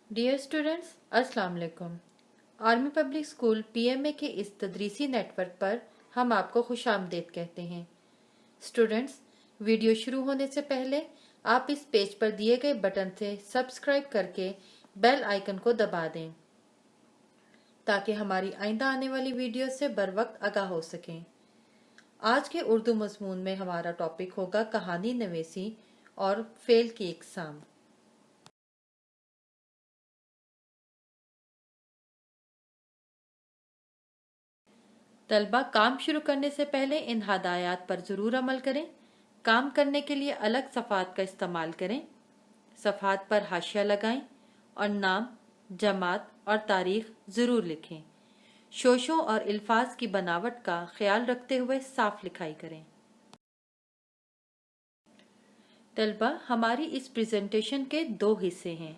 Dear students, अस्सलाम वालेकुम। Army public school PMA के इस तदरीसी नेटवर्क पर हम आपको खुशामदीद कहते हैं। स्टूडेंट्स, वीडियो शुरू होने से पहले आप इस पेज पर दिए गए बटन से सब्सक्राइब करके बेल आइकन को दबा दें ताकि हमारी आइंदा आने वाली वीडियो से बर वक्त आगाह हो सकें। आज के उर्दू मज़मून में हमारा टॉपिक होगा कहानी नवीसी और फेल की इकसाम। तलबा, काम शुरू करने से पहले इन हदायत पर ज़रूर अमल करें। काम करने के लिए अलग सफ़ात का इस्तेमाल करें। सफ़ात पर हाशिया लगाएं और नाम, जमात और तारीख ज़रूर लिखें। शोशों और अल्फाज की बनावट का ख्याल रखते हुए साफ लिखाई करें। तलबा, हमारी इस प्रेजेंटेशन के दो हिस्से हैं।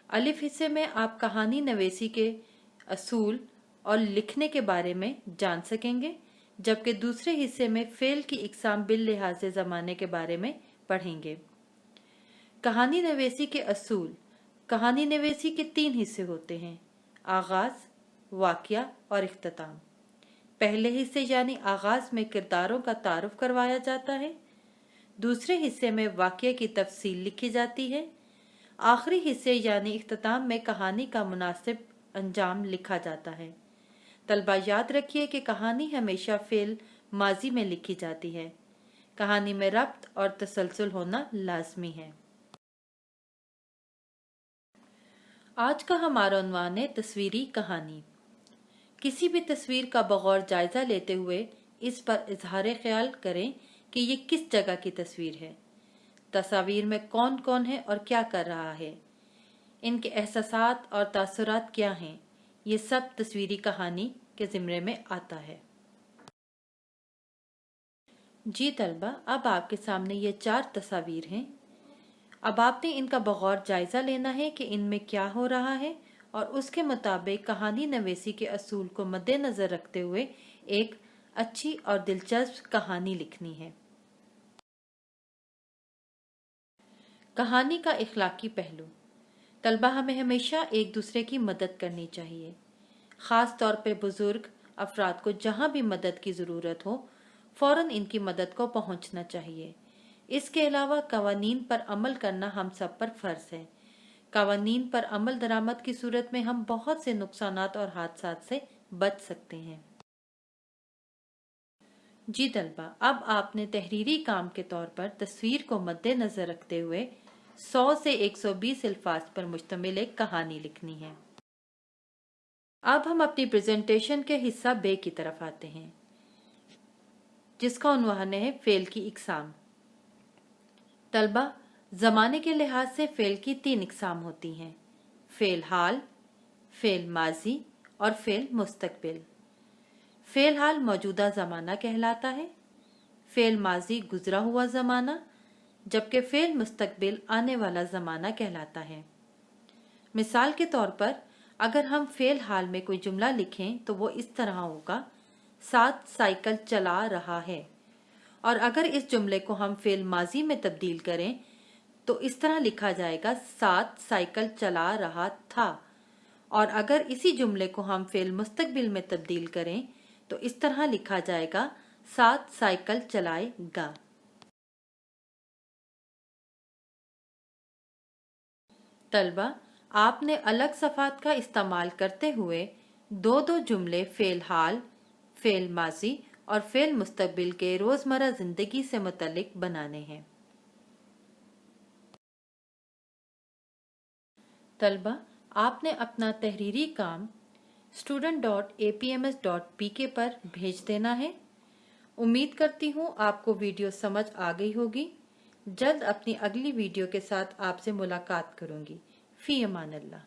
अलिफ हिस्से में आप कहानी नवीसी के असूल और लिखने के बारे में जान सकेंगे, जबकि दूसरे हिस्से में फेल की इकसाम बिल लिहाज ज़माने के बारे में पढ़ेंगे। कहानी नवीसी के असूल। कहानी नवीसी के 3 हिस्से होते हैं: आगाज, वाक़या और इख्तिताम। पहले हिस्से यानी आगाज में किरदारों का तारुफ करवाया जाता है। दूसरे हिस्से में वाक़या की तफसील लिखी जाती है। आखिरी हिस्से यानी इख्तिताम में कहानी का मुनासिब अंजाम लिखा जाता है। तलबा, याद रखिए कि कहानी हमेशा फेल माजी में लिखी जाती है। कहानी में रब्त और तसलसल होना लाजमी है। आज का हमारा उन्वान है तस्वीरी कहानी। किसी भी तस्वीर का बगौर जायजा लेते हुए इस पर इजहार ख्याल करें कि ये किस जगह की तस्वीर है, तस्वीर में कौन कौन है और क्या कर रहा है, इनके एहसासात और तासुरात क्या हैं। ये सब तस्वीरी कहानी के ज़िम्मे में आता है। जी तलबा, अब आपके सामने ये 4 तस्वीर हैं। अब आपने इनका बगौर जायजा लेना है कि इनमें क्या हो रहा है और उसके मुताबिक कहानी नवीसी के असूल को मद्देनजर रखते हुए एक अच्छी और दिलचस्प कहानी लिखनी है। कहानी का इखलाकी पहलू। तलबा, हमें हमेशा एक दूसरे की मदद करनी चाहिए। ख़ास तौर पे बुजुर्ग अफराद को जहाँ भी मदद की ज़रूरत हो फ़ौरन इनकी मदद को पहुँचना चाहिए। इसके अलावा कवानीन पर अमल करना हम सब पर फ़र्ज़ है। कवानीन पर अमल दरामद की सूरत में हम बहुत से नुकसानात और हादसात से बच सकते हैं। जी तलबा, अब आपने तहरीरी काम के तौर पर तस्वीर को मद्देनजर रखते हुए 100 से 120 अल्फाज पर मुश्तमिल एक कहानी लिखनी है। अब हम अपनी प्रेजेंटेशन के हिस्सा बे की तरफ आते हैं, जिसका उन्वान है फेल की इकसाम। तलबा, ज़माने के लिहाज से फेल की 3 इकसाम होती हैं: फेल हाल, फेल माजी और फेल मुस्तकबिल। फेल हाल मौजूदा ज़माना कहलाता है, फेल माजी गुजरा हुआ ज़माना, जबकि फेल मुस्तकबिल आने वाला ज़माना कहलाता है। मिसाल के तौर पर अगर हम फेल हाल में कोई जुमला लिखें तो वो इस तरह होगा: 7 साइकिल चला रहा है। और अगर इस जुमले को हम फेल माजी में तब्दील करें तो इस तरह लिखा जाएगा: 7 साइकिल चला रहा था। और अगर इसी जुमले को हम फेल मुस्तकबिल में तब्दील करें तो इस तरह लिखा जाएगा: 7 साइकिल चलाएगा। तलबा, आपने अलग सफ़ात का इस्तेमाल करते हुए दो जुमले फेल हाल, फेल माजी और फेल मुस्तकबिल के रोज़मर्रा ज़िंदगी से मुतल्लिक बनाने हैं। तलबा, आपने अपना तहरीरी काम student.apms.pk पर भेज देना है। उम्मीद करती हूँ आपको वीडियो समझ आ गई होगी। जल्द अपनी अगली वीडियो के साथ आपसे मुलाकात करूँगी। फ़ी अमान अल्लाह।